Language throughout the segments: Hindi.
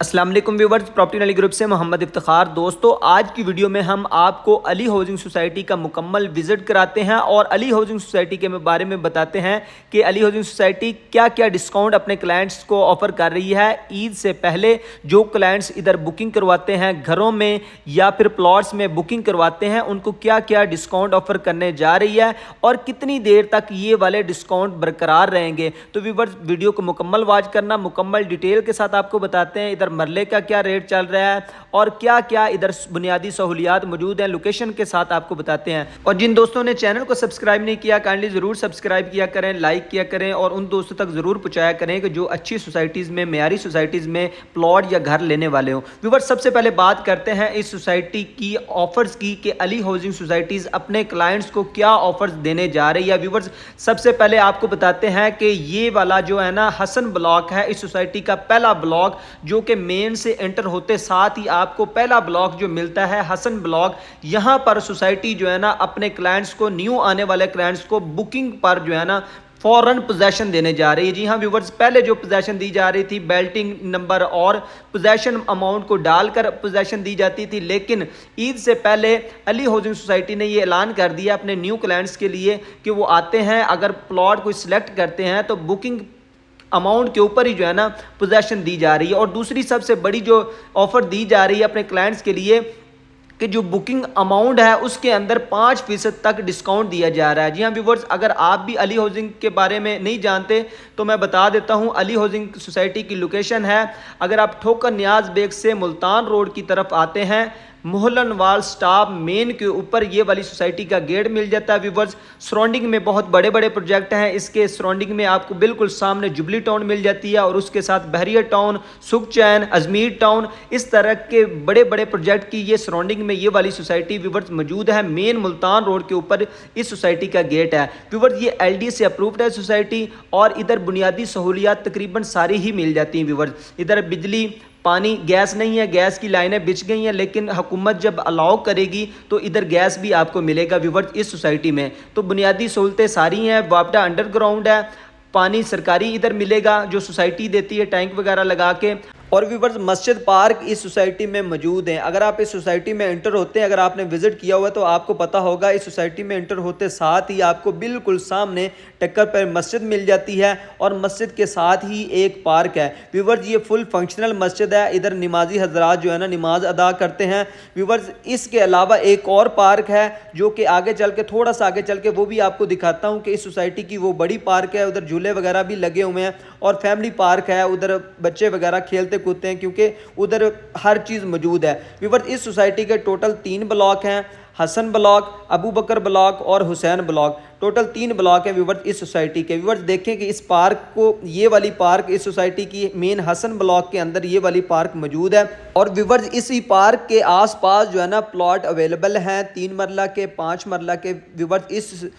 अस्सलाम वालेकुम व्यूवर्स, प्रॉपर्टी नली ग्रुप से मोहम्मद इफ्तिखार। दोस्तों, आज की वीडियो में हम आपको अली हाउसिंग सोसाइटी का मुकम्मल विजिट कराते हैं और अली हाउसिंग सोसाइटी के बारे में बताते हैं कि अली हाउसिंग सोसाइटी क्या क्या डिस्काउंट अपने क्लाइंट्स को ऑफर कर रही है। ईद से पहले जो क्लाइंट्स इधर बुकिंग करवाते हैं घरों में या फिर प्लॉट्स में बुकिंग करवाते हैं, उनको क्या क्या डिस्काउंट ऑफर करने जा रही है और कितनी देर तक ये वाले डिस्काउंट बरकरार रहेंगे। तो व्यूवर्स, वीडियो को मुकम्मल वॉच करना, मुकम्मल डिटेल के साथ आपको बताते हैं इधर मरले का क्या रेट चल रहा है और क्या क्या इधर बुनियादी सहूलियात मौजूद हैं, लोकेशन के साथ आपको बताते हैं। और जिन दोस्तों ने चैनल को सब्सक्राइब नहीं किया, काइंडली ज़रूर सब्सक्राइब किया करें, लाइक किया करें और उन दोस्तों तक ज़रूर पहुँचाया करें कि जो अच्छी सोसाइटीज़ में, मेयारी सोसाइटीज़ में प्लॉट या घर लेने वाले हों। व्यूअर्स, सबसे पहले बात करते हैं इस सोसाइटी की ऑफर्स की कि अली हाउसिंग सोसाइटीज़ अपने क्लाइंट्स को क्या ऑफर्स देने जा रही है। व्यूअर्स, सबसे पहले आपको बताते हैं कि ये वाला जो है ना हसन ब्लॉक है, इस सोसाइटी का पहला ब्लॉक जो कि मेन से एंटर होते साथ ही आपको पहला ब्लॉक जो मिलता है हसन ब्लॉक। यहां पर सोसाइटी जो है ना अपने क्लाइंट्स को, न्यू आने वाले क्लाइंट्स को बुकिंग पर जो है ना फॉरन पोजेशन देने जा रही है। जी हाँ व्यूवर्स, पहले जो पोजेशन दी जा रही थी बेल्टिंग नंबर और पोजेशन अमाउंट को डालकर पोजेशन दी जाती थी, लेकिन ईद से पहले अली हाउसिंग सोसाइटी ने ये ऐलान कर दिया अपने न्यू क्लाइंट्स के लिए कि वो आते हैं, अगर प्लॉट को सिलेक्ट करते हैं तो बुकिंग अमाउंट के ऊपर ही जो है ना पोजेशन दी जा रही है। और दूसरी सबसे बड़ी जो ऑफर दी जा रही है अपने क्लाइंट्स के लिए कि जो बुकिंग अमाउंट है उसके अंदर 5% तक डिस्काउंट दिया जा रहा है। जी हाँ व्यूवर्स, अगर आप भी अली हाउसिंग के बारे में नहीं जानते तो मैं बता देता हूँ। अली हाउसिंग सोसाइटी की लोकेशन है, अगर आप ठोकर नियाज बेग से मुल्तान रोड की तरफ आते हैं, मोहल्लनवाल स्टॉप मेन के ऊपर ये वाली सोसाइटी का गेट मिल जाता है। व्यूवर्स, सराउंडिंग में बहुत बड़े बड़े प्रोजेक्ट हैं। इसके सराउंडिंग में आपको बिल्कुल सामने जुबली टाउन मिल जाती है और उसके साथ बहरिया टाउन, सुखचैन, अजमीर टाउन, इस तरह के बड़े बड़े प्रोजेक्ट की ये सराउंडिंग में ये वाली सोसाइटी व्यूवर्स मौजूद है। मेन मुल्तान रोड के ऊपर इस सोसाइटी का गेट है। व्यूवर्स, ये LD से अप्रूव्ड है सोसाइटी और इधर बुनियादी सहूलियात तकरीबन सारी ही मिल जाती हैं। व्यूवर्स, इधर बिजली, पानी, गैस नहीं है, गैस की लाइनें बिछ गई हैं, लेकिन हुकूमत जब अलाउ करेगी तो इधर गैस भी आपको मिलेगा व्यूवर्स इस सोसाइटी में। तो बुनियादी सहूलतें सारी हैं, वापडा अंडरग्राउंड है, पानी सरकारी इधर मिलेगा जो सोसाइटी देती है टैंक वगैरह लगा के। और व्यूवर्स, मस्जिद पार्क इस सोसाइटी में मौजूद हैं। अगर आप इस सोसाइटी में एंटर होते हैं, अगर आपने विजिट किया हुआ तो आपको पता होगा इस सोसाइटी में एंटर होते साथ ही आपको बिल्कुल सामने टक्कर पर मस्जिद मिल जाती है और मस्जिद के साथ ही एक पार्क है। व्यूवर्स, ये फुल फंक्शनल मस्जिद है, इधर नमाजी हजरात जो है ना नमाज अदा करते हैं। व्यूवर्स, इसके अलावा एक और पार्क है जो कि आगे चल के, थोड़ा सा आगे चल के वो भी आपको दिखाता हूँ कि इस सोसाइटी की वो बड़ी पार्क है, उधर झूले वगैरह भी लगे हुए हैं और फैमिली पार्क है, उधर बच्चे वगैरह खेलते कूदते हैं क्योंकि उधर हर चीज़ मौजूद है। व्यूवर्स, इस सोसाइटी के टोटल 3 ब्लॉक हैं, हसन ब्लॉक, अबू बकर ब्लॉक और हुसैन ब्लॉक। टोटल 3 ब्लॉक हैं व्यूवर्स इस सोसाइटी के। व्यूवर्स, देखें कि इस पार्क को, ये वाली पार्क इस सोसाइटी की मेन हसन ब्लॉक के अंदर ये वाली पार्क मौजूद है। और व्यूवर्स, इसी पार्क के आसपास जो है ना प्लॉट अवेलेबल हैं, 3 मरला के, 5 मरला के। व्यूवर्स, इस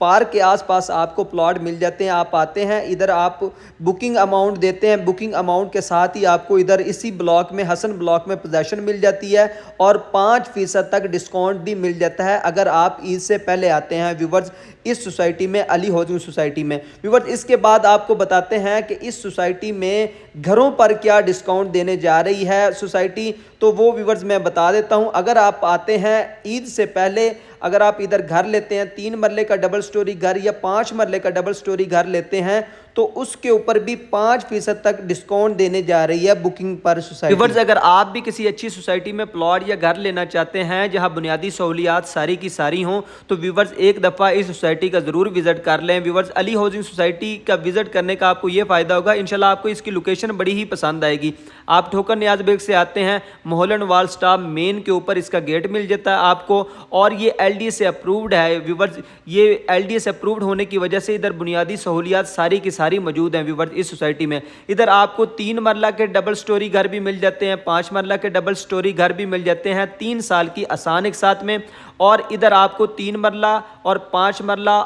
पार्क के आसपास आपको प्लॉट मिल जाते हैं। आप आते हैं, इधर आप बुकिंग अमाउंट देते हैं, बुकिंग अमाउंट के साथ ही आपको इधर इसी ब्लॉक में, हसन ब्लॉक में पोजेशन मिल जाती है और 5% तक डिस्काउंट भी मिल जाता है अगर आप ईद से पहले आते हैं व्यूवर्स इस सोसाइटी में, अली हाउसिंग सोसाइटी में। व्यूवर्स, इसके बाद आपको बताते हैं कि इस सोसाइटी में घरों पर क्या डिस्काउंट देने जा रही है सोसाइटी, तो वो व्यूवर्स मैं बता देता हूं। अगर आप आते हैं ईद से पहले, अगर आप इधर घर लेते हैं, 3 मरले का डबल स्टोरी घर या 5 मरले का डबल स्टोरी घर लेते हैं, तो उसके ऊपर भी 5% तक डिस्काउंट देने जा रही है बुकिंग पर सोसाइटी। व्यूवर्स, अगर आप भी किसी अच्छी सोसाइटी में प्लॉट या घर लेना चाहते हैं जहां बुनियादी सहूलियात सारी की सारी हों, तो व्यूवर्स एक दफ़ा इस सोसाइटी का ज़रूर विजिट कर लें। व्यूवर्स, अली हाउसिंग सोसाइटी का विजिट करने का आपको ये फ़ायदा होगा, इंशाल्लाह आपको इसकी लोकेशन बड़ी ही पसंद आएगी। आप ठोकर नियाज बेग से आते हैं, मोहल्लनवाल स्टॉप मेन के ऊपर इसका गेट मिल जाता है आपको और ये LD से अप्रूव्ड है। व्यूवर्स, ये LD से अप्रूव्ड होने की वजह से इधर बुनियादी सहूलियात सारी की सारी मौजूद हैं व्यूवर्स इस सोसाइटी में। इधर आपको 3 मरला के डबल स्टोरी घर भी मिल जाते हैं, 5 मरला के डबल स्टोरी घर भी मिल जाते हैं 3 साल की आसान एक साथ में। और इधर आपको 3 मरला और 5 मरला,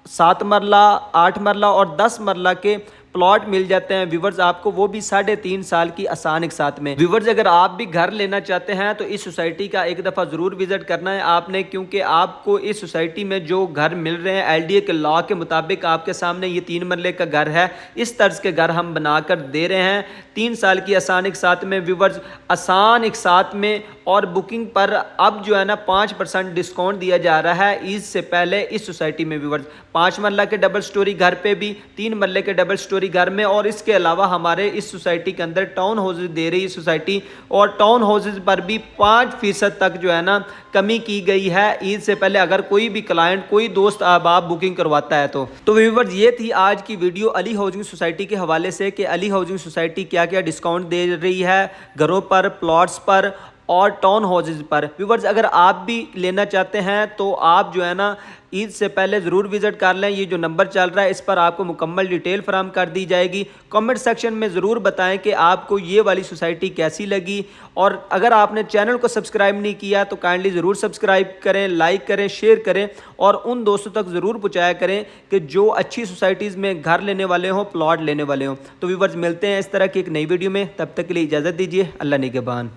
7 मरला, 8 मरला और 10 मरला के प्लॉट मिल जाते हैं व्यूवर्स आपको, वो भी 3.5 साल की आसान एक साथ में। व्यूवर्स, अगर आप भी घर लेना चाहते हैं तो इस सोसाइटी का एक दफ़ा ज़रूर विजिट करना है आपने, क्योंकि आपको इस सोसाइटी में जो घर मिल रहे हैं LDA के लॉ के मुताबिक, आपके सामने ये 3 मरले का घर है, इस तर्ज के घर हम बनाकर दे रहे हैं 3 साल की आसान एक साथ में व्यूवर्स, आसान एक साथ में, और बुकिंग पर अब जो है ना 5% डिस्काउंट दिया जा रहा है ईद से पहले इस सोसाइटी में व्यूवर्स। 5 मरला के डबल स्टोरी घर पे भी, 3 मरले के डबल स्टोरी घर में, और इसके अलावा हमारे इस सोसाइटी के अंदर टाउन हाउसेज दे रही है सोसाइटी, और टाउन हाउसेज पर भी 5% तक जो है ना कमी की गई है ईद से पहले, अगर कोई भी क्लाइंट, कोई दोस्त अहबाब बुकिंग करवाता है तो व्यूवर्स ये थी आज की वीडियो अली हाउसिंग सोसाइटी के हवाले से कि अली हाउसिंग सोसाइटी क्या क्या डिस्काउंट दे रही है घरों पर, प्लॉट्स पर और टाउन हाउसेज पर। व्यूवर्स अगर आप भी लेना चाहते हैं तो आप जो है ना ईद से पहले ज़रूर विज़िट कर लें। ये जो नंबर चल रहा है इस पर आपको मुकम्मल डिटेल फराहम कर दी जाएगी। कमेंट सेक्शन में ज़रूर बताएं कि आपको ये वाली सोसाइटी कैसी लगी, और अगर आपने चैनल को सब्सक्राइब नहीं किया तो काइंडली ज़रूर सब्सक्राइब करें, लाइक करें, शेयर करें, और उन दोस्तों तक ज़रूर पहुँचाया करें कि जो अच्छी सोसाइटीज़ में घर लेने वाले हों, प्लॉट लेने वाले हों। तो व्यूवर्स मिलते हैं इस तरह की एक नई वीडियो में, तब तक के लिए इजाज़त दीजिए। अल्लाह निगहबान।